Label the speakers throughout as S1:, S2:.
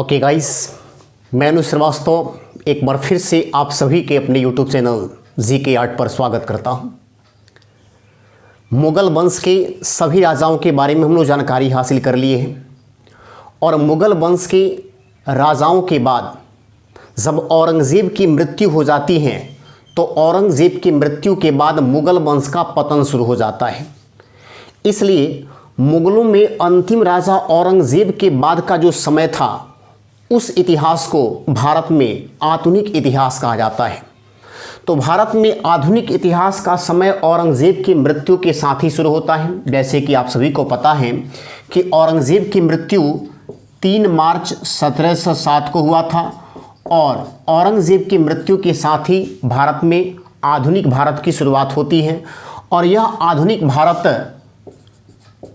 S1: Okay guys, मैं अनु श्रीवास्तव एक बार फिर से आप सभी के अपने यूट्यूब चैनल जीके आर्ट पर स्वागत करता हूँ। मुग़ल वंश के सभी राजाओं के बारे में हम लोग जानकारी हासिल कर लिए हैं और मुग़ल वंश के राजाओं के बाद जब औरंगज़ेब की मृत्यु हो जाती है तो औरंगज़ेब की मृत्यु के बाद मुग़ल वंश का पतन शुरू हो जाता है। इसलिए मुग़लों में अंतिम राजा औरंगज़ेब के बाद का जो समय था उस इतिहास को भारत में आधुनिक इतिहास कहा जाता है। तो भारत में आधुनिक इतिहास का समय औरंगज़ेब की मृत्यु के साथ ही शुरू होता है। जैसे कि आप सभी को पता है कि औरंगज़ेब की मृत्यु 3 मार्च 1707 को हुआ था और औरंगज़ेब की मृत्यु के साथ ही भारत में आधुनिक भारत की शुरुआत होती है। और यह आधुनिक भारत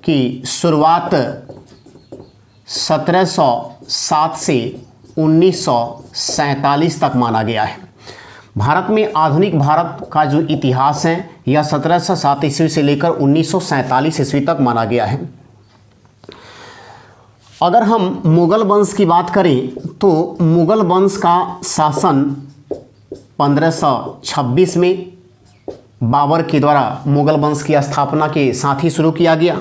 S1: की शुरुआत 1707 से 1947 तक माना गया है। भारत में आधुनिक भारत का जो इतिहास है यह 1707 ईस्वी से लेकर 1947 ईस्वी तक माना गया है। अगर हम मुग़ल वंश की बात करें तो मुग़ल वंश का शासन 1526 में बाबर के द्वारा मुग़ल वंश की स्थापना के साथ ही शुरू किया गया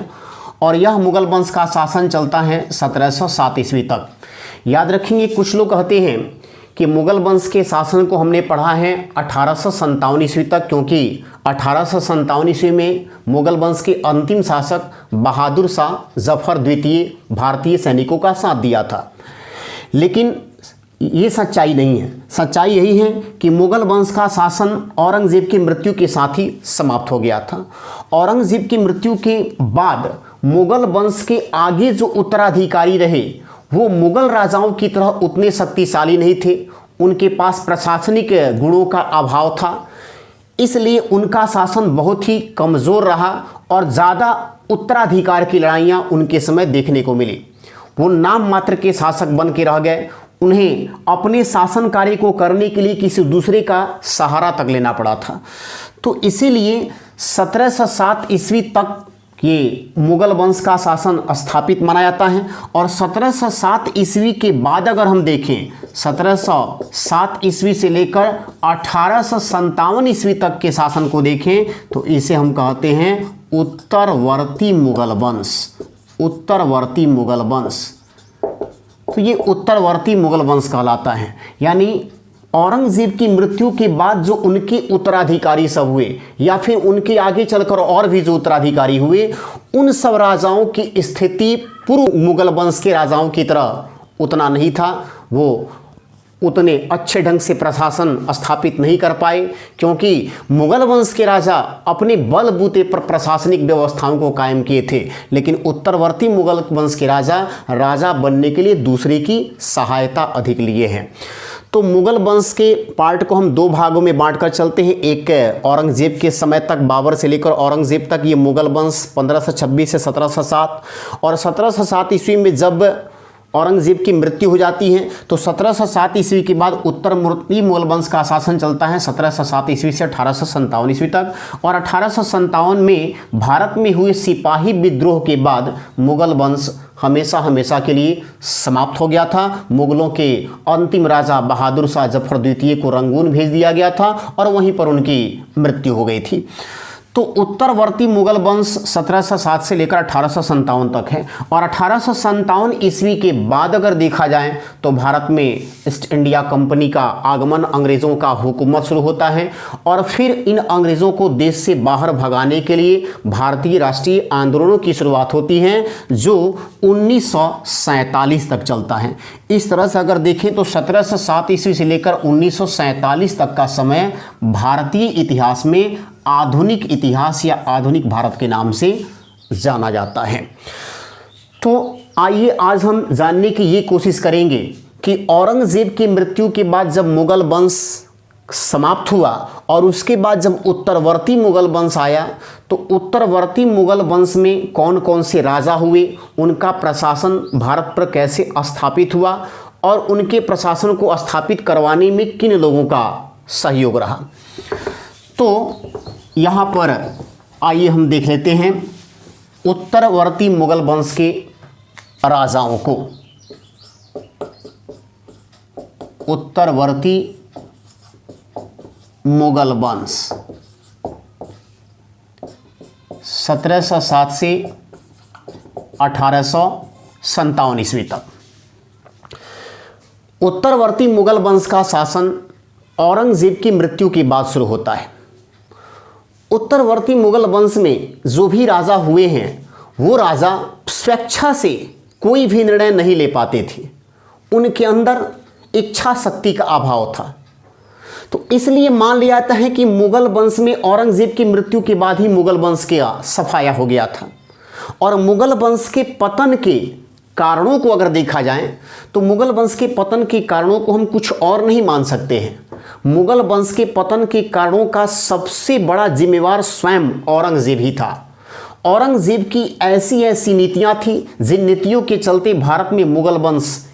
S1: और यह मुग़ल वंश का शासन चलता है 1707 ईस्वी तक। याद रखेंगे, कुछ लोग कहते हैं कि मुग़ल वंश के शासन को हमने पढ़ा है 1857 ईस्वी तक, क्योंकि 1857 ईस्वी में मुग़ल वंश के अंतिम शासक बहादुर शाह जफ़र द्वितीय भारतीय सैनिकों का साथ दिया था। लेकिन ये सच्चाई नहीं है। सच्चाई यही है कि मुग़ल वंश का शासन औरंगज़ेब की मृत्यु के साथ ही समाप्त हो गया था। औरंगज़ेब की मृत्यु के बाद मुग़ल वंश के आगे जो उत्तराधिकारी रहे वो मुग़ल राजाओं की तरह उतने शक्तिशाली नहीं थे। उनके पास प्रशासनिक गुणों का अभाव था, इसलिए उनका शासन बहुत ही कमज़ोर रहा और ज़्यादा उत्तराधिकार की लड़ाइयाँ उनके समय देखने को मिली। वो नाम मात्र के शासक बन के रह गए। उन्हें अपने शासन कार्य को करने के लिए किसी दूसरे का सहारा तक लेना पड़ा था। तो इसीलिए 1707 ईस्वी तक ये मुग़ल वंश का शासन स्थापित माना जाता है। और 1707 ईस्वी के बाद अगर हम देखें 1707 ईस्वी से लेकर 1857 ईस्वी तक के शासन को देखें तो इसे हम कहते हैं उत्तरवर्ती मुग़ल वंश। उत्तरवर्ती मुग़ल वंश, तो ये उत्तरवर्ती मुग़ल वंश कहलाता है। यानी औरंगज़ेब की मृत्यु के बाद जो उनके उत्तराधिकारी सब हुए या फिर उनके आगे चलकर और भी जो उत्तराधिकारी हुए, उन सब राजाओं की स्थिति पूर्व मुग़ल वंश के राजाओं की तरह उतना नहीं था। वो उतने अच्छे ढंग से प्रशासन स्थापित नहीं कर पाए, क्योंकि मुग़ल वंश के राजा अपने बलबूते पर प्रशासनिक व्यवस्थाओं को कायम किए थे, लेकिन उत्तरवर्ती मुग़ल वंश के राजा बनने के लिए दूसरे की सहायता अधिक लिए हैं। तो मुग़ल वंश के पार्ट को हम 2 भागों में बांटकर चलते हैं। एक औरंगज़ेब के समय तक, बाबर से लेकर औरंगज़ेब तक ये मुग़ल वंश 1526 से 1707, और 1707 ईस्वी में जब औरंगज़ेब की मृत्यु हो जाती है तो 1707 ईस्वी के बाद उत्तरवर्ती मुग़ल वंश का शासन चलता है 1707 ईस्वी से 1857 ईस्वी तक। और 1857 में भारत में हुए सिपाही विद्रोह के बाद मुग़ल वंश हमेशा के लिए समाप्त हो गया था। मुग़लों के अंतिम राजा बहादुर शाह जफ़र द्वितीय को रंगून भेज दिया गया था और वहीं पर उनकी मृत्यु हो गई थी। तो उत्तरवर्ती मुग़ल वंश 1707 से लेकर 1857 तक है। और 1857 ईस्वी के बाद अगर देखा जाए तो भारत में ईस्ट इंडिया कंपनी का आगमन, अंग्रेज़ों का हुकूमत शुरू होता है और फिर इन अंग्रेज़ों को देश से बाहर भगाने के लिए भारतीय राष्ट्रीय आंदोलनों की शुरुआत होती है जो 1947 तक चलता है। इस तरह से अगर देखें तो 1707 ईस्वी से लेकर 1947 तक का समय भारतीय इतिहास में आधुनिक इतिहास या आधुनिक भारत के नाम से जाना जाता है। तो आइए आज हम जानने की ये कोशिश करेंगे कि औरंगज़ेब की मृत्यु के बाद जब मुग़ल वंश समाप्त हुआ और उसके बाद जब उत्तरवर्ती मुग़ल वंश आया तो उत्तरवर्ती मुग़ल वंश में कौन कौन से राजा हुए, उनका प्रशासन भारत पर कैसे स्थापित हुआ और उनके प्रशासन को स्थापित करवाने में किन लोगों का सहयोग रहा। तो यहाँ पर आइए हम देख लेते हैं उत्तरवर्ती मुग़ल वंश के राजाओं को। उत्तरवर्ती मुगल वंश 1707 से 1857 ईस्वी तक। उत्तरवर्ती मुगल वंश का शासन औरंगजेब की मृत्यु के बाद शुरू होता है। उत्तरवर्ती मुगल वंश में जो भी राजा हुए हैं वो राजा स्वेच्छा से कोई भी निर्णय नहीं ले पाते थे, उनके अंदर इच्छा शक्ति का अभाव था। तो इसलिए मान लिया जाता है कि मुगल वंश में औरंगजेब की मृत्यु के बाद ही मुगल वंश का सफाया हो गया था। और मुगल वंश के पतन के कारणों को अगर देखा जाए तो मुगल वंश के पतन के कारणों को हम कुछ और नहीं मान सकते हैं। मुगल वंश के पतन के कारणों का सबसे बड़ा जिम्मेवार स्वयं औरंगजेब ही था। औरंगजेब की ऐसी ऐसी नीतियां थी जिन नीतियों के चलते भारत में मुगल वंश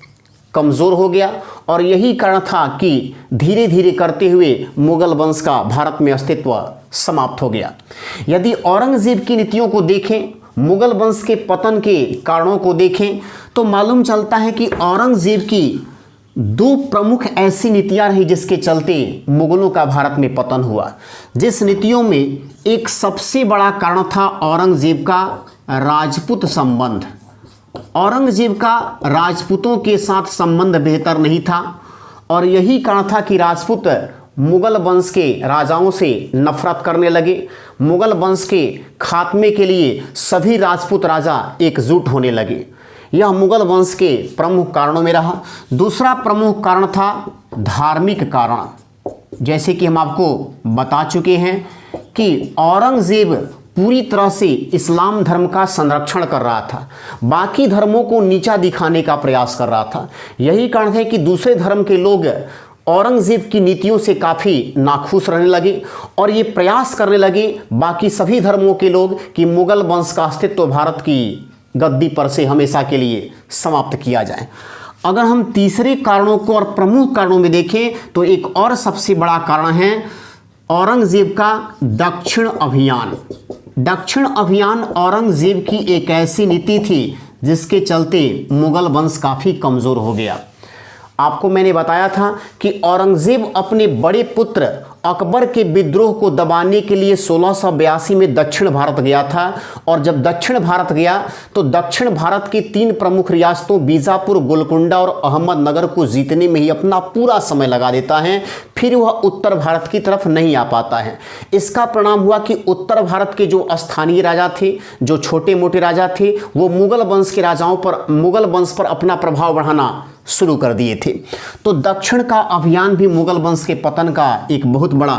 S1: कमज़ोर हो गया, और यही कारण था कि धीरे धीरे करते हुए मुगल वंश का भारत में अस्तित्व समाप्त हो गया। यदि औरंगजेब की नीतियों को देखें, मुगल वंश के पतन के कारणों को देखें, तो मालूम चलता है कि औरंगजेब की दो प्रमुख ऐसी नीतियां रही जिसके चलते मुगलों का भारत में पतन हुआ। जिस नीतियों में एक सबसे बड़ा कारण था औरंगजेब का राजपूत संबंध। औरंगजेब का राजपूतों के साथ संबंध बेहतर नहीं था, और यही कारण था कि राजपूत मुगल वंश के राजाओं से नफरत करने लगे। मुगल वंश के खात्मे के लिए सभी राजपूत राजा एकजुट होने लगे। यह मुगल वंश के प्रमुख कारणों में रहा। दूसरा प्रमुख कारण था धार्मिक कारण। जैसे कि हम आपको बता चुके हैं कि औरंगजेब पूरी तरह से इस्लाम धर्म का संरक्षण कर रहा था, बाकी धर्मों को नीचा दिखाने का प्रयास कर रहा था। यही कारण है कि दूसरे धर्म के लोग औरंगजेब की नीतियों से काफ़ी नाखुश रहने लगे, और ये प्रयास करने लगे बाकी सभी धर्मों के लोग कि मुगल वंश का अस्तित्व भारत की गद्दी पर से हमेशा के लिए समाप्त किया जाए। अगर हम तीसरे कारणों को और प्रमुख कारणों में देखें तो एक और सबसे बड़ा कारण है औरंगजेब का दक्षिण अभियान। दक्षिण अभियान औरंगजेब की एक ऐसी नीति थी जिसके चलते मुगल वंश काफ़ी कमज़ोर हो गया। आपको मैंने बताया था कि औरंगजेब अपने बड़े पुत्र अकबर के विद्रोह को दबाने के लिए 1682 में दक्षिण भारत गया था, और जब दक्षिण भारत गया तो दक्षिण भारत की 3 प्रमुख रियासतों बीजापुर, गोलकुंडा और अहमदनगर को जीतने में ही अपना पूरा समय लगा देता है, फिर वह उत्तर भारत की तरफ नहीं आ पाता है। इसका परिणाम हुआ कि उत्तर भारत के जो स्थानीय राजा थे, जो छोटे मोटे राजा थे, वो मुगल वंश के राजाओं पर, मुगल वंश पर अपना प्रभाव बढ़ाना शुरू कर दिए थे। तो दक्षिण का अभियान भी मुगल वंश के पतन का एक बहुत बड़ा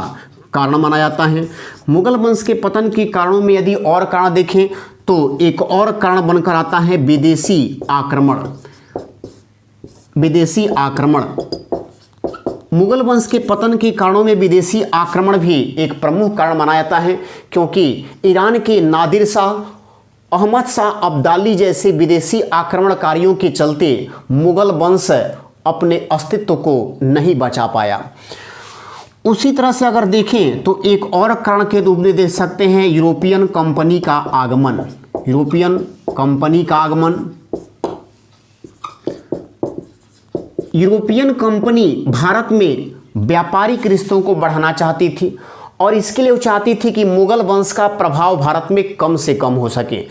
S1: कारण माना जाता है। मुगल वंश के पतन के कारणों में यदि और कारण देखें तो एक और कारण बनकर आता है विदेशी आक्रमण। विदेशी आक्रमण, मुगल वंश के पतन के कारणों में विदेशी आक्रमण भी एक प्रमुख कारण माना जाता है, क्योंकि ईरान के नादिर शाह, अहमद शाह अब्दाली जैसे विदेशी आक्रमणकारियों के चलते मुगल वंश अपने अस्तित्व को नहीं बचा पाया। उसी तरह से अगर देखें तो एक और कारण के रूप में देख सकते हैं यूरोपियन कंपनी का आगमन। यूरोपियन कंपनी का आगमन, यूरोपियन कंपनी भारत में व्यापारिक रिश्तों को बढ़ाना चाहती थी, और इसके लिए वो चाहती थी कि मुगल वंश का प्रभाव भारत में कम से कम हो सके,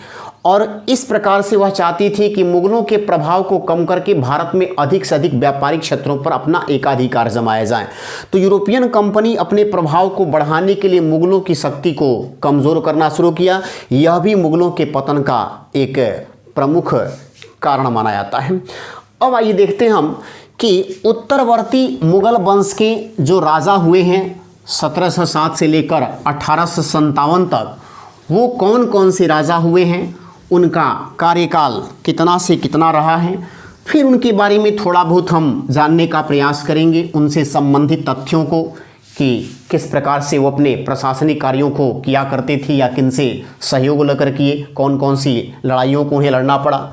S1: और इस प्रकार से वह चाहती थी कि मुगलों के प्रभाव को कम करके भारत में अधिक से अधिक व्यापारिक क्षेत्रों पर अपना एकाधिकार जमाया जाए। तो यूरोपियन कंपनी अपने प्रभाव को बढ़ाने के लिए मुगलों की शक्ति को कमज़ोर करना शुरू किया। यह भी मुगलों के पतन का एक प्रमुख कारण माना जाता है। अब आइए देखते हैं हम कि उत्तरवर्ती मुगल वंश के जो राजा हुए हैं 1707 से लेकर 1857 तक, वो कौन कौन से राजा हुए हैं, उनका कार्यकाल कितना से कितना रहा है, फिर उनके बारे में थोड़ा बहुत हम जानने का प्रयास करेंगे, उनसे संबंधित तथ्यों को कि किस प्रकार से वो अपने प्रशासनिक कार्यों को किया करते थे या किनसे सहयोग लेकर किए, कौन कौन सी लड़ाइयों को उन्हें लड़ना पड़ा।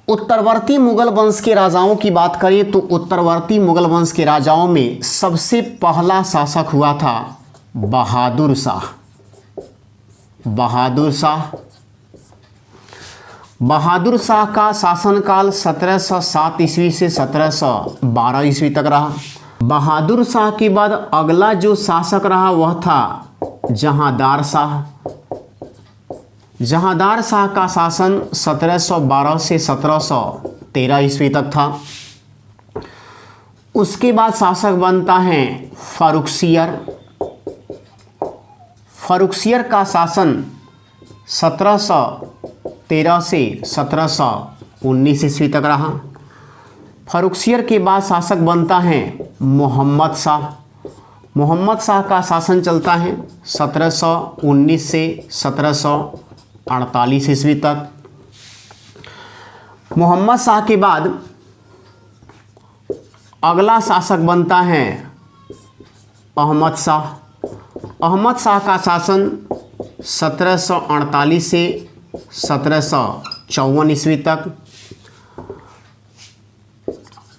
S1: उत्तरवर्ती मुगल वंश के राजाओं की बात करें तो उत्तरवर्ती मुगल वंश के राजाओं में सबसे पहला शासक हुआ था बहादुर शाह। बहादुर शाह बहादुर शाह का शासनकाल 1707 ईस्वी से 1712 ईस्वी तक रहा। बहादुर शाह के बाद अगला जो शासक रहा वह था जहांदार शाह। जहांदार शाह का शासन 1712 से 1713 ईस्वी तक था। उसके बाद शासक बनता है फारुखसियर। फारुखसियर का शासन 1713 से 1719 ईस्वी तक रहा। फारुखसियर के बाद शासक बनता है मोहम्मद शाह। मोहम्मद शाह का शासन चलता है 1719 से 1748 ईस्वी तक। मोहम्मद शाह के बाद अगला शासक बनता है अहमद शाह। अहमद शाह का शासन 1748 से 1754 ईस्वी तक।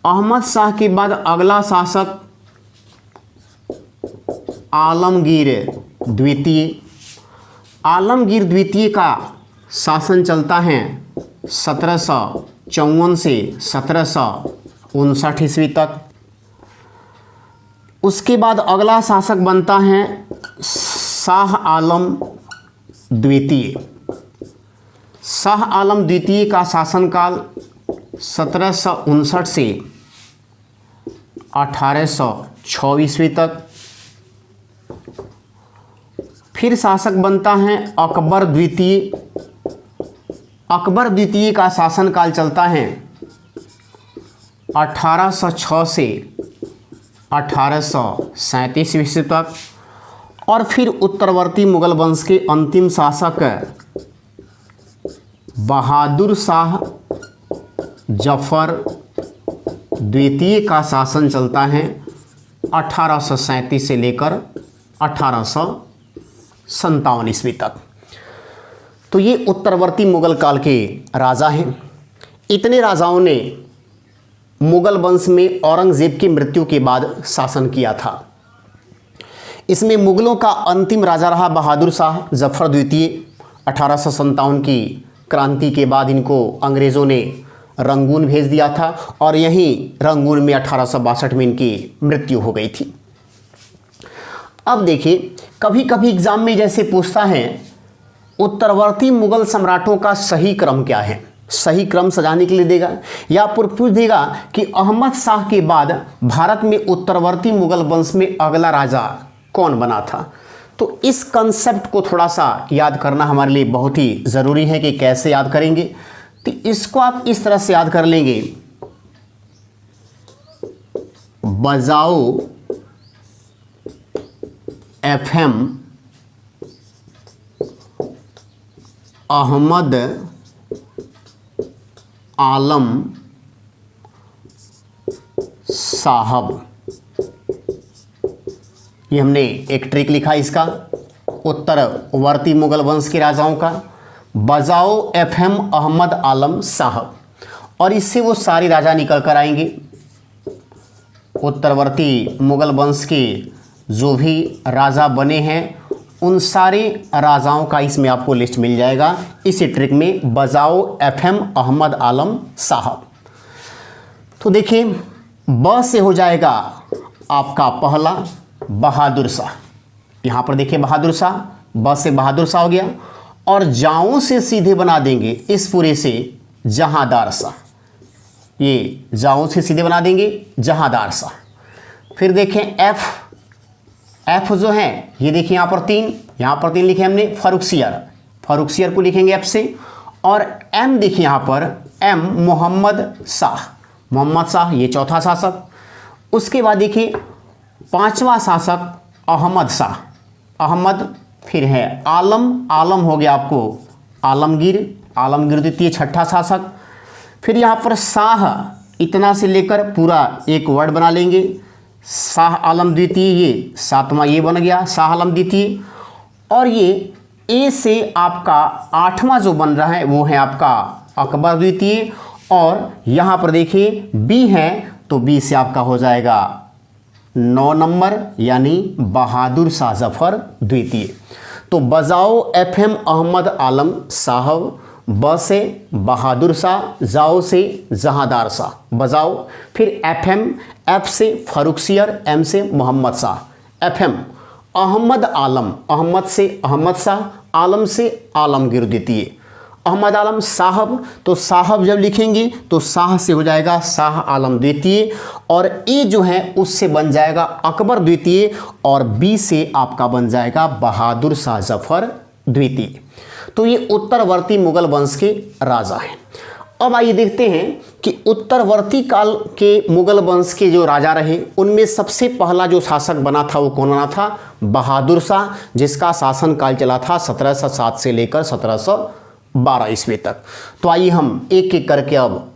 S1: अहमद शाह के बाद अगला शासक आलमगीर द्वितीय। आलमगीर द्वितीय का शासन चलता है 1754 से 1759 ईस्वी तक। उसके बाद अगला शासक बनता है शाह आलम द्वितीय। शाह आलम द्वितीय का शासनकाल 1759 से 1806 ईस्वी तक। फिर शासक बनता है अकबर द्वितीय। अकबर द्वितीय का शासनकाल चलता है 1806 से 1837 ईस्वी तक। और फिर उत्तरवर्ती मुगल वंश के अंतिम शासक बहादुर शाह जफर द्वितीय का शासन चलता है 1837 से लेकर 1857 ईस्वी तक। तो ये उत्तरवर्ती मुगल काल के राजा हैं। इतने राजाओं ने मुगल वंश में औरंगजेब की मृत्यु के बाद शासन किया था। इसमें मुगलों का अंतिम राजा रहा बहादुर शाह जफर द्वितीय। 1857 की क्रांति के बाद इनको अंग्रेज़ों ने रंगून भेज दिया था और यहीं रंगून में 1862 में इनकी मृत्यु हो गई थी। अब देखिए, कभी कभी एग्जाम में जैसे पूछता है उत्तरवर्ती मुगल सम्राटों का सही क्रम क्या है, सही क्रम सजाने के लिए देगा या पूछ देगा कि अहमद शाह के बाद भारत में उत्तरवर्ती मुगल वंश में अगला राजा कौन बना था। तो इस कंसेप्ट को थोड़ा सा याद करना हमारे लिए बहुत ही ज़रूरी है कि कैसे याद करेंगे। तो इसको आप इस तरह से याद कर लेंगे, बजाओ FM अहमद आलम साहब। ये हमने एक ट्रिक लिखा इसका, उत्तरवर्ती मुगल वंश के राजाओं का, बजाओ FM अहमद आलम साहब। और इससे वो सारे राजा निकल कर आएंगे। उत्तरवर्ती मुगल वंश के जो भी राजा बने हैं उन सारे राजाओं का इसमें आपको लिस्ट मिल जाएगा इसी ट्रिक में, बजाओ FM अहमद आलम साहब। तो देखिए, ब से हो जाएगा आपका पहला बहादुर शाह। यहाँ पर देखिए बहादुर शाह, ब से बहादुर शाह हो गया। और जाओं से सीधे बना देंगे इस पूरे से जहांदार शाह। ये जाओं से सीधे बना देंगे जहांदार शाह। फिर देखें एफ जो है, ये देखिए यहाँ पर तीन लिखे हमने, फारुखसियर को लिखेंगे एफ से। और एम देखिए यहाँ पर एम मोहम्मद शाह, ये चौथा शासक। उसके बाद देखिए पांचवा शासक अहमद शाह, अहमद। फिर है आलम हो गया आपको आलमगीर द्वितीय छठा शासक। फिर यहाँ पर शाह, इतना से लेकर पूरा एक वर्ड बना लेंगे, शाह आलम द्वितीय, ये सातवां ये बन गया शाह आलम द्वितीय। और ये ए से आपका आठवां जो बन रहा है वो है आपका अकबर द्वितीय। और यहाँ पर देखिए बी है, तो बी से आपका हो जाएगा 9 नंबर, यानी बहादुर शाह जफर द्वितीय। तो बजाओ FM अहमद आलम साहब, ब से बहादुर शाह, जाओ से जहांदार शाह, बजाओ। फिर FM, F से फर्रुखसियर, M से मोहम्मद शाह, FM अहमद आलम, अहमद से अहमद शाह, आलम से आलमगीर द्वितीय, अहमद आलम साहब, तो साहब जब लिखेंगे तो शाह से हो जाएगा शाह आलम द्वितीय, और ए जो है उससे बन जाएगा अकबर द्वितीय, और बी से आपका बन जाएगा बहादुर शाह जफर द्वितीय। तो ये उत्तरवर्ती मुगल वंश के राजा हैं। अब आइए देखते हैं कि उत्तरवर्ती काल के मुगल वंश के जो राजा रहे उनमें सबसे पहला जो शासक बना था वो कौन बना था? बहादुर शाह, जिसका शासन काल चला था 1707 से लेकर 1712 ईस्वी तक। तो आइए हम एक एक करके अब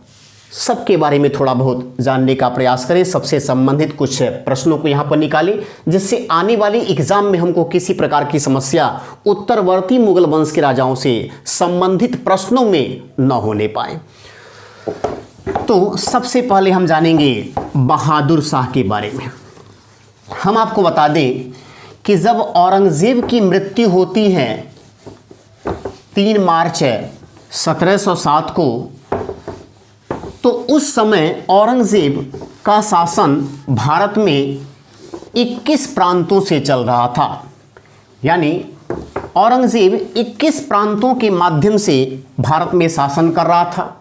S1: सबके बारे में थोड़ा बहुत जानने का प्रयास करें, सबसे संबंधित कुछ प्रश्नों को यहाँ पर निकालें, जिससे आने वाली एग्जाम में हमको किसी प्रकार की समस्या उत्तरवर्ती मुगल वंश के राजाओं से संबंधित प्रश्नों में न होने पाए। तो सबसे पहले हम जानेंगे बहादुर शाह के बारे में। हम आपको बता दें कि जब औरंगजेब की मृत्यु होती है 3 मार्च 1707 को, तो उस समय औरंगजेब का शासन भारत में 21 प्रांतों से चल रहा था। यानी औरंगजेब 21 प्रांतों के माध्यम से भारत में शासन कर रहा था।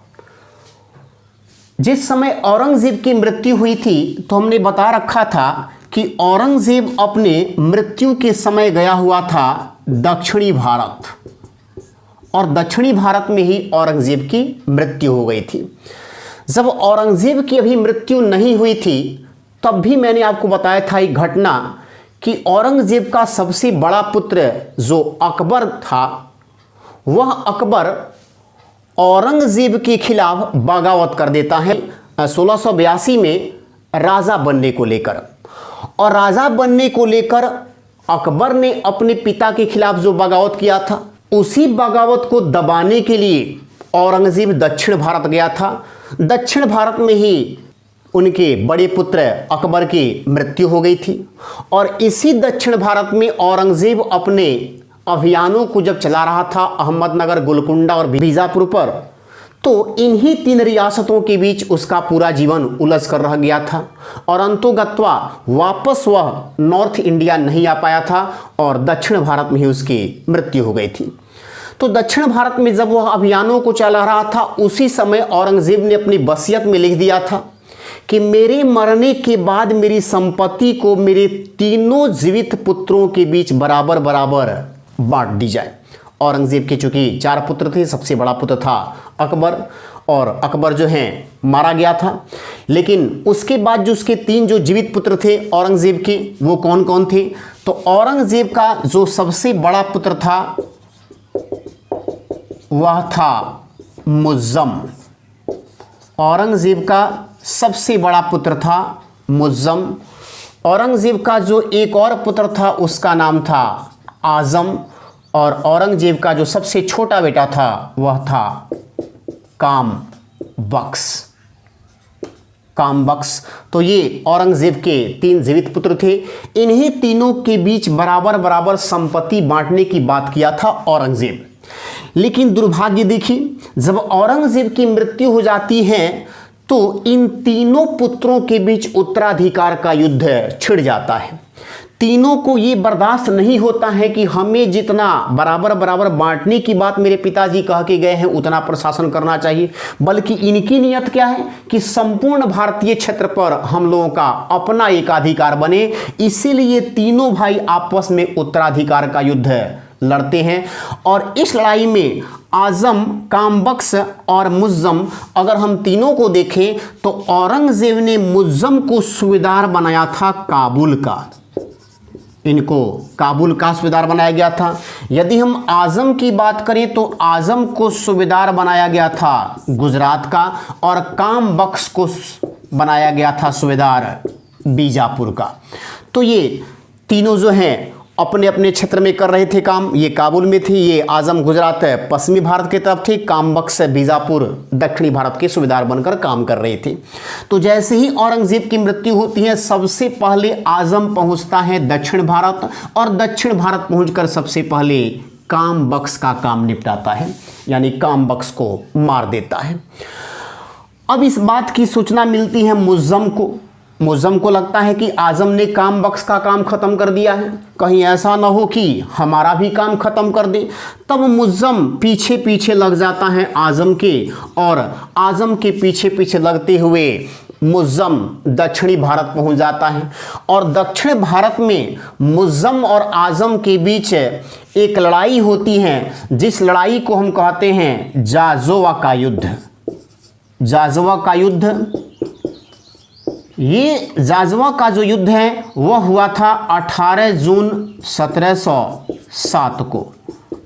S1: जिस समय औरंगजेब की मृत्यु हुई थी तो हमने बता रखा था कि औरंगजेब अपने मृत्यु के समय गया हुआ था दक्षिणी भारत, और दक्षिणी भारत में ही औरंगजेब की मृत्यु हो गई थी। जब औरंगजेब की अभी मृत्यु नहीं हुई थी तब भी मैंने आपको बताया था एक घटना कि औरंगजेब का सबसे बड़ा पुत्र जो अकबर था, वह अकबर औरंगजेब के खिलाफ बगावत कर देता है 1682 में राजा बनने को लेकर। और राजा बनने को लेकर अकबर ने अपने पिता के खिलाफ जो बगावत किया था, उसी बगावत को दबाने के लिए औरंगजेब दक्षिण भारत गया था। दक्षिण भारत में ही उनके बड़े पुत्र अकबर की मृत्यु हो गई थी, और इसी दक्षिण भारत में औरंगजेब अपने अभियानों को जब चला रहा था अहमदनगर, गोलकुंडा और बीजापुर पर, तो इन्हीं 3 रियासतों के बीच उसका पूरा जीवन उलझ कर रह गया था, और अंतोगत्वा वापस वह नॉर्थ इंडिया नहीं आ पाया था और दक्षिण भारत में ही उसकी मृत्यु हो गई थी। तो दक्षिण भारत में जब वह अभियानों को चला रहा था, उसी समय औरंगजेब ने अपनी वसीयत में लिख दिया था कि मेरे मरने के बाद मेरी संपत्ति को मेरे 3 जीवित पुत्रों के बीच बराबर बराबर बांट दी जाए। औरंगजेब के चूंकि 4 पुत्र थे, सबसे बड़ा पुत्र था अकबर, और अकबर जो है मारा गया था। लेकिन उसके बाद जो उसके 3 जो जीवित पुत्र थे औरंगजेब के, वो कौन कौन थे? तो औरंगजेब का जो सबसे बड़ा पुत्र था वह था मुअज्जम। औरंगजेब का सबसे बड़ा पुत्र था मुअज्जम। औरंगजेब का जो एक और पुत्र था उसका नाम था आजम, और औरंगजेब का जो सबसे छोटा बेटा था वह था कामबख्श। कामबख्श। तो ये औरंगजेब के 3 जीवित पुत्र थे। इन्हीं तीनों के बीच बराबर बराबर संपत्ति बांटने की बात किया था औरंगजेब। लेकिन दुर्भाग्य देखिए, जब औरंगजेब की मृत्यु हो जाती है तो इन तीनों पुत्रों के बीच उत्तराधिकार का युद्ध छिड़ जाता है। तीनों को ये बर्दाश्त नहीं होता है कि हमें जितना बराबर बराबर बांटने की बात मेरे पिताजी कह के गए हैं उतना प्रशासन करना चाहिए, बल्कि इनकी नियत क्या है कि संपूर्ण भारतीय क्षेत्र पर हम लोगों का अपना एकाधिकार बने। इसीलिए तीनों भाई आपस में उत्तराधिकार का युद्ध लड़ते हैं, और इस लड़ाई में आजम, कामबख्श और मुअज्जम, अगर हम तीनों को देखें तो औरंगजेब ने मुअज्जम को सूबेदार बनाया था काबुल का। इनको काबुल का सूबेदार बनाया गया था। यदि हम आजम की बात करें तो आजम को सूबेदार बनाया गया था गुजरात का, और कामबख्श को बनाया गया था सूबेदार बीजापुर का। तो ये तीनों जो हैं अपने अपने क्षेत्र में कर रहे थे काम। ये काबुल में थी, ये आजम गुजरात पश्चिमी भारत की तरफ थे, कामबख्श बीजापुर दक्षिणी भारत के सूबेदार बनकर काम कर रहे थे। तो जैसे ही औरंगजेब की मृत्यु होती है, सबसे पहले आजम पहुंचता है दक्षिण भारत, और दक्षिण भारत पहुंचकर सबसे पहले काम बख्श का काम निपटाता है, यानी काम बख्श को मार देता है। अब इस बात की सूचना मिलती है मुअज्जम को लगता है कि आजम ने काम बख्श का काम खत्म कर दिया है, कहीं ऐसा ना हो कि हमारा भी काम खत्म कर दे। तब मुअज्जम पीछे पीछे लग जाता है आजम के, और आजम के पीछे पीछे लगते हुए मुअज्जम दक्षिणी भारत पहुंच जाता है। और दक्षिण भारत में मुअज्जम और आजम के बीच एक लड़ाई होती है, जिस लड़ाई को हम कहते हैं जाज़ोवा का युद्ध। जाज़ोवा का युद्ध, ये जाज़वा का जो युद्ध है वह हुआ था 18 जून 1707 को।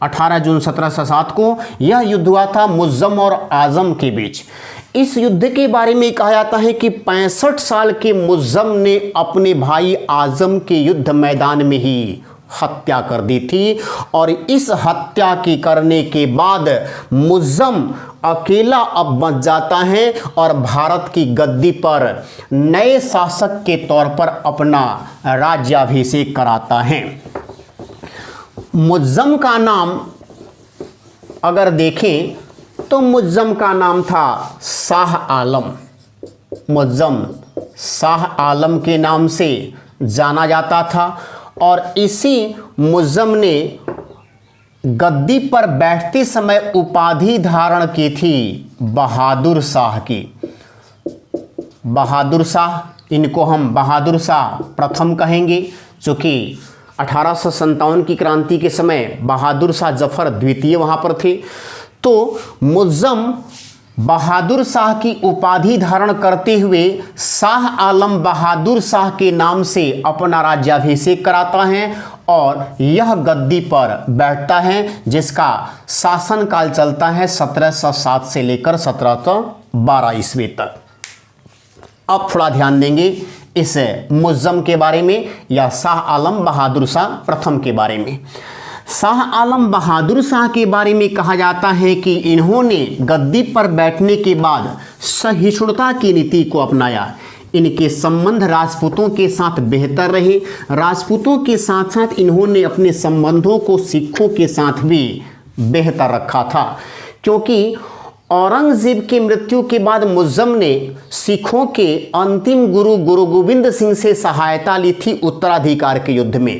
S1: 18 जून 1707 को यह युद्ध हुआ था मुअज्जम और आजम के बीच। इस युद्ध के बारे में कहा जाता है कि 65 साल के मुअज्जम ने अपने भाई आजम के युद्ध मैदान में ही हत्या कर दी थी, और इस हत्या के करने के बाद मुअज्जम अकेला अब बच जाता है और भारत की गद्दी पर नए शासक के तौर पर अपना राज्याभिषेक कराता है। मुअज्जम का नाम अगर देखें तो मुअज्जम का नाम था शाह आलम। मुअज्जम शाह आलम के नाम से जाना जाता था, और इसी मुअज्जम ने गद्दी पर बैठते समय उपाधि धारण की थी बहादुर शाह की। बहादुर शाह, इनको हम बहादुर शाह प्रथम कहेंगे, चूँकि 1857 की क्रांति के समय बहादुर शाह जफर द्वितीय वहाँ पर थे। तो मुअज्जम बहादुर शाह की उपाधि धारण करते हुए शाह आलम बहादुर शाह के नाम से अपना राज्याभिषेक कराता है, और यह गद्दी पर बैठता है, जिसका शासनकाल चलता है 1707 से लेकर 1712 ईस्वी तक। अब थोड़ा ध्यान देंगे इस मुअज्जम के बारे में, या शाह आलम बहादुर शाह प्रथम के बारे में। शाह आलम बहादुर शाह के बारे में कहा जाता है कि इन्होंने गद्दी पर बैठने के बाद सहिष्णुता की नीति को अपनाया। इनके संबंध राजपूतों के साथ बेहतर रहे। राजपूतों के साथ साथ इन्होंने अपने संबंधों को सिखों के साथ भी बेहतर रखा था, क्योंकि औरंगजेब की मृत्यु के बाद मुअज्जम ने सिखों के अंतिम गुरु गोविंद सिंह से सहायता ली थी उत्तराधिकार के युद्ध में।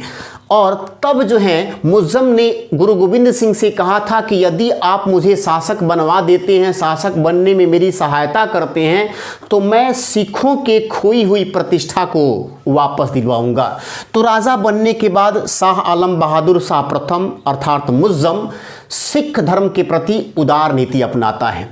S1: और तब जो है मुअज्जम ने गुरु गोविंद सिंह से कहा था कि यदि आप मुझे शासक बनवा देते हैं, शासक बनने में मेरी सहायता करते हैं, तो मैं सिखों के खोई हुई प्रतिष्ठा को वापस दिलवाऊंगा। तो राजा बनने के बाद शाह आलम बहादुर शाह प्रथम अर्थात मुअज्जम सिख धर्म के प्रति उदार नीति अपनाता है।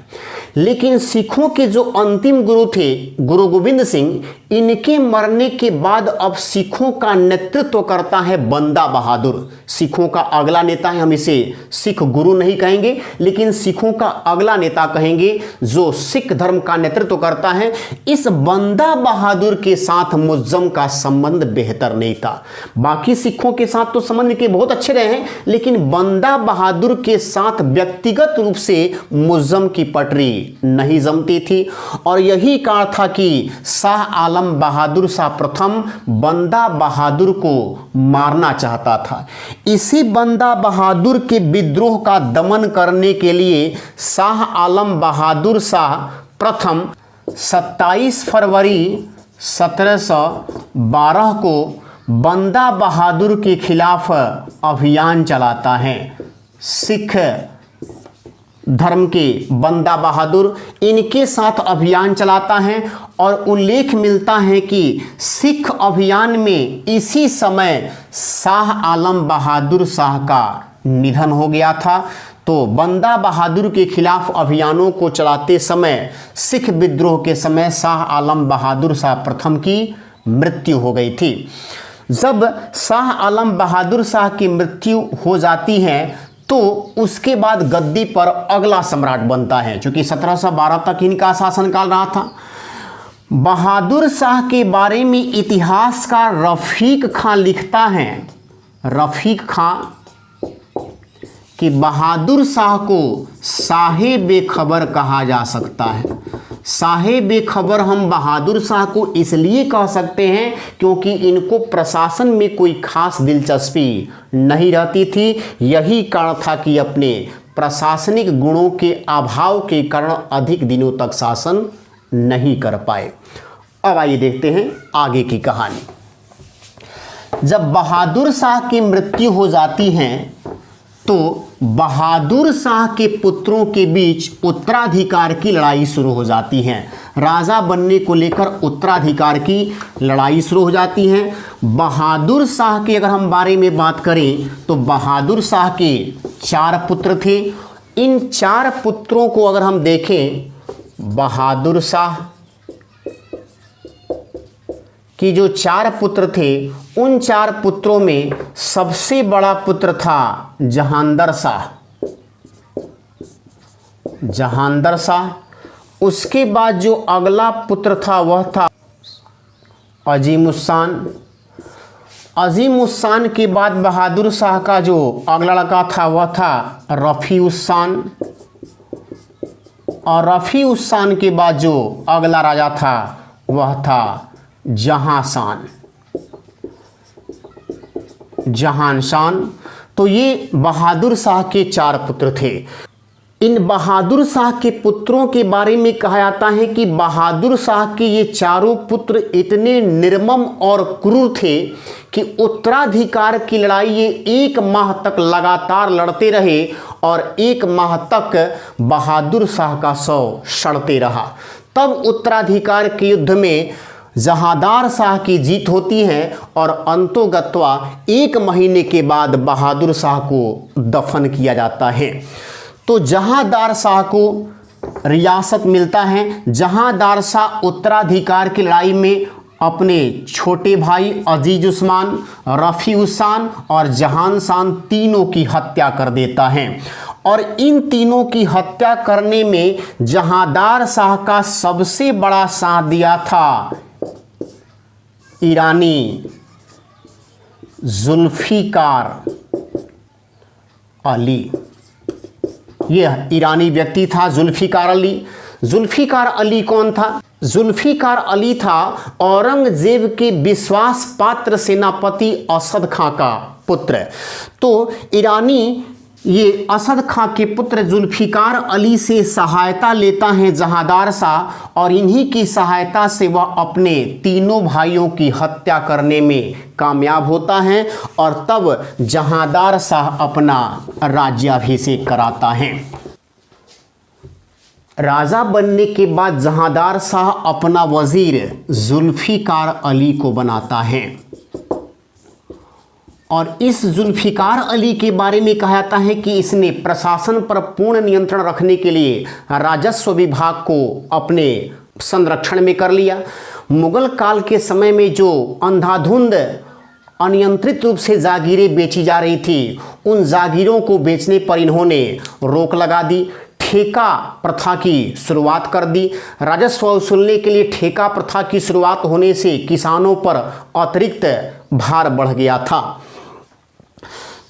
S1: लेकिन सिखों के जो अंतिम गुरु थे गुरु गोविंद सिंह, इनके मरने के बाद अब सिखों का नेतृत्व करता है बंदा बहादुर। सिखों का अगला नेता है, हम इसे सिख गुरु नहीं कहेंगे, लेकिन सिखों का अगला नेता कहेंगे जो सिख धर्म का नेतृत्व करता है। इस बंदा बहादुर के साथ मुअज्जम का संबंध बेहतर नहीं था। बाकी सिखों के साथ तो संबंध के बहुत अच्छे रहे हैं, लेकिन बंदा बहादुर के साथ व्यक्तिगत रूप से मुअज्जम की पटरी नहीं जमती थी। और यही कारण था कि शाह आलम बहादुर शाह प्रथम बंदा बहादुर को मारना चाहता था। इसी बंदा बहादुर के विद्रोह का दमन करने के लिए शाह आलम बहादुर शाह प्रथम 27 फरवरी 1712 को बंदा बहादुर के खिलाफ अभियान चलाता है। सिख धर्म के बंदा बहादुर इनके साथ अभियान चलाता है, और उल्लेख मिलता है कि सिख अभियान में इसी समय शाह आलम बहादुर शाह का निधन हो गया था। तो बंदा बहादुर के खिलाफ अभियानों को चलाते समय सिख विद्रोह के समय शाह आलम बहादुर शाह प्रथम की मृत्यु हो गई थी। जब शाह आलम बहादुर शाह की मृत्यु हो जाती है तो उसके बाद गद्दी पर अगला सम्राट बनता है, क्योंकि 1712 तक इनका शासनकाल रहा था। बहादुर शाह के बारे में इतिहासकार रफीक खां लिखता है, रफीक खां कि बहादुर शाह को शाहे बेखबर कहा जा सकता है। शाहे बेखबर हम बहादुर शाह को इसलिए कह सकते हैं क्योंकि इनको प्रशासन में कोई खास दिलचस्पी नहीं रहती थी। यही कारण था कि अपने प्रशासनिक गुणों के अभाव के कारण अधिक दिनों तक शासन नहीं कर पाए। अब आइए देखते हैं आगे की कहानी। जब बहादुर शाह की मृत्यु हो जाती है तो बहादुर शाह के पुत्रों के बीच उत्तराधिकार की लड़ाई शुरू हो जाती है। राजा बनने को लेकर उत्तराधिकार की लड़ाई शुरू हो जाती है। बहादुर शाह के अगर हम बारे में बात करें तो बहादुर शाह के 4 पुत्र थे। इन 4 पुत्रों को अगर हम देखें, बहादुर शाह कि जो 4 पुत्र थे, उन 4 पुत्रों में सबसे बड़ा पुत्र था जहांदर शाह। जहांदर शाह। उसके बाद जो अगला पुत्र था वह था अजीमुस्सान। अजीमुस्सान के बाद बहादुर शाह का जो अगला लड़का था वह था रफ़ी-उस-शान। और रफ़ी-उस-शान के बाद जो अगला राजा था वह था जहांशान। जहांशान। तो ये बहादुर शाह के 4 पुत्र थे। इन बहादुर शाह के पुत्रों के बारे में कहा जाता है कि बहादुर शाह के ये चारों पुत्र इतने निर्मम और क्रूर थे कि उत्तराधिकार की लड़ाई ये 1 माह तक लगातार लड़ते रहे और 1 माह तक बहादुर शाह का शव सड़ते रहा। तब उत्तराधिकार के युद्ध में जहांदार शाह की जीत होती है और अंतोगत्वा 1 महीने के बाद बहादुर शाह को दफन किया जाता है। तो जहांदार शाह को रियासत मिलता है। जहांदार शाह उत्तराधिकार की लड़ाई में अपने छोटे भाई अजीज-उस्मान, रफ़ी-उस-शान और जहांशान तीनों की हत्या कर देता है। और इन तीनों की हत्या करने में जहांदार शाह का सबसे बड़ा साथ दिया था ईरानी जुल्फ़िकार अली। यह ईरानी व्यक्ति था जुल्फ़िकार अली। जुल्फ़िकार अली कौन था? जुल्फ़िकार अली था औरंगजेब के विश्वास पात्र सेनापति असद खां का पुत्र। तो ईरानी ये असद खां के पुत्र जुल्फ़िकार अली से सहायता लेता है जहांदार शाह और इन्हीं की सहायता से वह अपने तीनों भाइयों की हत्या करने में कामयाब होता है और तब जहांदार शाह अपना राज्याभिषेक कराता है। राजा बनने के बाद जहांदार शाह अपना वजीर जुल्फ़िकार अली को बनाता है और इस जुल्फ़िकार अली के बारे में कहा जाता है कि इसने प्रशासन पर पूर्ण नियंत्रण रखने के लिए राजस्व विभाग को अपने संरक्षण में कर लिया। मुगल काल के समय में जो अंधाधुंध अनियंत्रित रूप से जागीरें बेची जा रही थी, उन जागीरों को बेचने पर इन्होंने रोक लगा दी। ठेका प्रथा की शुरुआत कर दी। राजस्व वसूलने के लिए ठेका प्रथा की शुरुआत होने से किसानों पर अतिरिक्त भार बढ़ गया था।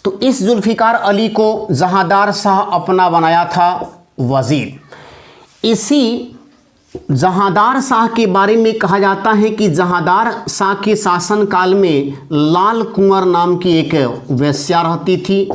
S1: तो इस जुल्फ़िकार अली को जहांदार शाह अपना बनाया था वजीर। इसी जहांदार शाह के बारे में कहा जाता है कि जहांदार शाह के शासनकाल में लाल कुंवर नाम की एक वेश्या रहती थी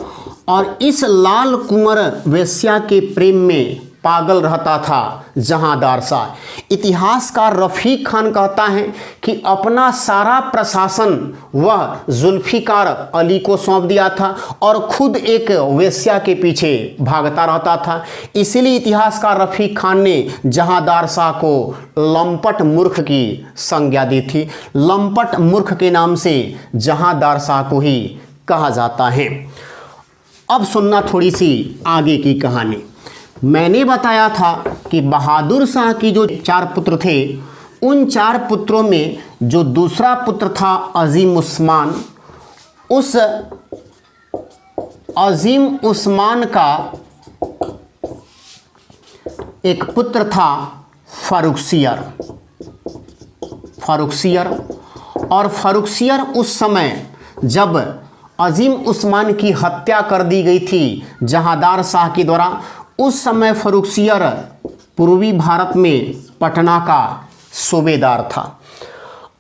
S1: और इस लाल कुंवर वेश्या के प्रेम में पागल रहता था जहांदार शाह। इतिहासकार रफ़ीक खान कहता है कि अपना सारा प्रशासन वह जुल्फ़िकार अली को सौंप दिया था और खुद एक वेश्या के पीछे भागता रहता था। इसीलिए इतिहासकार रफ़ीक खान ने जहांदार शाह को लंपट मूर्ख की संज्ञा दी थी। लंपट मूर्ख के नाम से जहांदार शाह को ही कहा जाता है। अब सुनना थोड़ी सी आगे की कहानी। मैंने बताया था कि बहादुर शाह की जो 4 पुत्र थे, उन 4 पुत्रों में जो दूसरा पुत्र था अजीम-उस्मान, उस अजीम-उस्मान का एक पुत्र था फ़र्रुखसियर। और फ़र्रुखसियर उस समय जब अजीम उस्मान की हत्या कर दी गई थी जहांदार शाह के द्वारा। उस समय फर्रुखसियर पूर्वी भारत में पटना का सूबेदार था।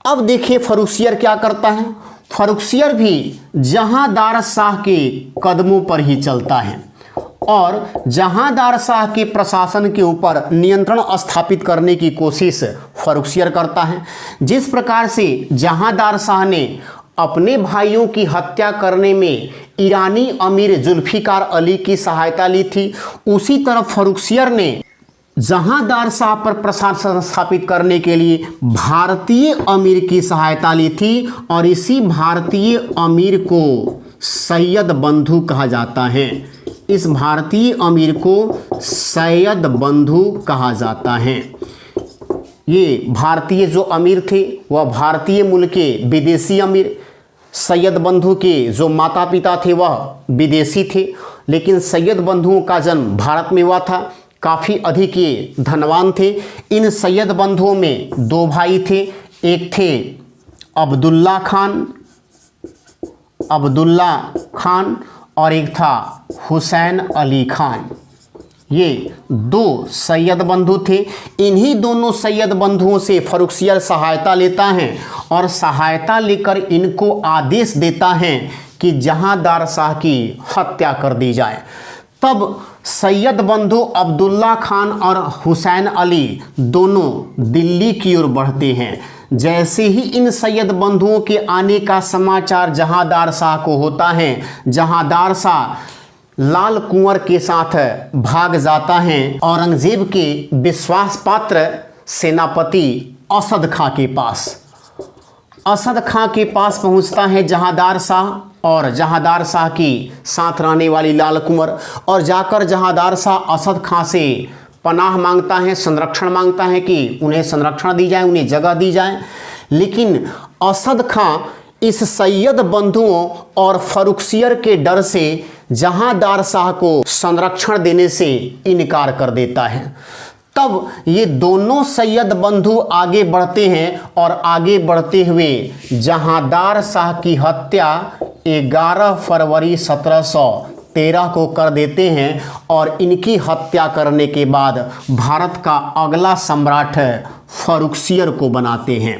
S1: अब देखिए फर्रुखसियर क्या करता है। फर्रुखसियर भी जहांदार शाह के कदमों पर ही चलता है और जहांदार शाह के प्रशासन के ऊपर नियंत्रण स्थापित करने की कोशिश फर्रुखसियर करता है। जिस प्रकार से जहांदार शाह ने अपने भाइयों की हत्या करने में ईरानी अमीर जुल्फिकार अली की सहायता ली थी, उसी तरह फर्रुखसियर ने जहांदार शाह पर प्रशासन स्थापित करने के लिए भारतीय अमीर की सहायता ली थी और इसी भारतीय अमीर को सैयद बंधु कहा जाता है। इस भारतीय अमीर को सैयद बंधु कहा जाता है। ये भारतीय जो अमीर थे वह भारतीय मूल के विदेशी अमीर, सैयद बंधु के जो माता पिता थे वह विदेशी थे, लेकिन सैयद बंधुओं का जन्म भारत में हुआ था। काफ़ी अधिक ये धनवान थे। इन सैयद बंधुओं में दो भाई थे, एक थे अब्दुल्ला खान और एक था हुसैन अली खान। ये दो सैयद बंधु थे। इन्हीं दोनों सैयद बंधुओं से फर्रुखसियर सहायता लेता है और सहायता लेकर इनको आदेश देता है कि जहांदार शाह की हत्या कर दी जाए। तब सैयद बंधु अब्दुल्ला खान और हुसैन अली दोनों दिल्ली की ओर बढ़ते हैं। जैसे ही इन सैयद बंधुओं के आने का समाचार जहांदार शाह को होता है, जहांदार शाह लाल कुंवर के साथ भाग जाता है औरंगजेब के विश्वास पात्र सेनापति असद खां के पास। असद खां के पास पहुंचता है जहांदार शाह और जहांदार शाह की साथ रहने वाली लाल कुंवर, और जाकर जहांदार शाह असद खां से पनाह मांगता है, संरक्षण मांगता है कि उन्हें संरक्षण दी जाए, उन्हें जगह दी जाए। लेकिन असद खां इस सैयद बंधुओं और फर्रुखसियर के डर से जहांदार शाह को संरक्षण देने से इनकार कर देता है। तब ये दोनों सैयद बंधु आगे बढ़ते हैं और आगे बढ़ते हुए जहांदार शाह की हत्या 11 फरवरी 1713 को कर देते हैं और इनकी हत्या करने के बाद भारत का अगला सम्राट फर्रुखसियर को बनाते हैं।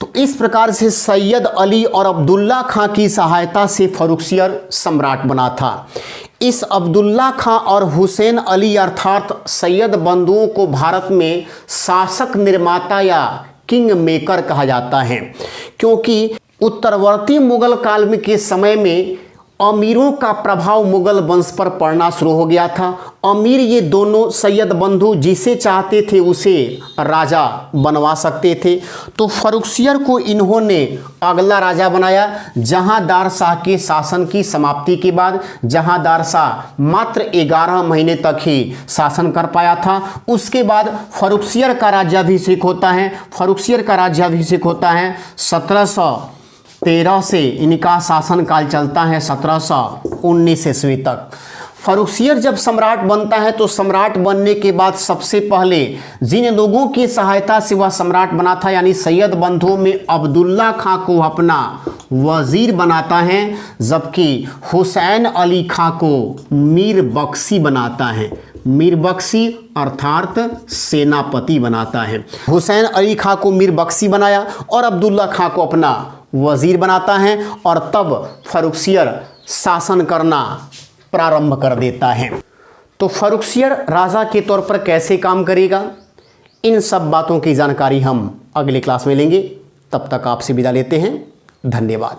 S1: तो इस प्रकार से सैयद अली और अब्दुल्ला खां की सहायता से फर्रुखसियर सम्राट बना था। इस अब्दुल्ला खां और हुसैन अली अर्थात सैयद बंधुओं को भारत में शासक निर्माता या किंग मेकर कहा जाता है, क्योंकि उत्तरवर्ती मुगल काल में के समय में अमीरों का प्रभाव मुगल वंश पर पड़ना शुरू हो गया था। अमीर ये दोनों सैयद बंधु जिसे चाहते थे उसे राजा बनवा सकते थे। तो फर्रुखसियर को इन्होंने अगला राजा बनाया। जहांदार शाह के शासन की समाप्ति के बाद जहांदार शाह मात्र 11 महीने तक ही शासन कर पाया था। उसके बाद फर्रुखसियर का राज्याभिषेक होता है। फर्रुखसियर का राज्याभिषेक होता है 1713 से इनका शासनकाल चलता है 1719 ईस्वी तक। फर्रुखसियर जब सम्राट बनता है तो सम्राट बनने के बाद सबसे पहले जिन लोगों की सहायता से वह सम्राट बना था यानी सैयद बंधुओं में अब्दुल्ला खां को अपना वजीर बनाता है, जबकि हुसैन अली खां को मीर बख्शी बनाता है। मीर बख्शी अर्थात सेनापति बनाता है। हुसैन अली खां को मीर बख्शी बनाया और अब्दुल्ला खां को अपना वजीर बनाता है और तब फर्रुखसियर शासन करना प्रारंभ कर देता है। तो फर्रुखसियर राजा के तौर पर कैसे काम करेगा, इन सब बातों की जानकारी हम अगले क्लास में लेंगे। तब तक आपसे विदा लेते हैं। धन्यवाद।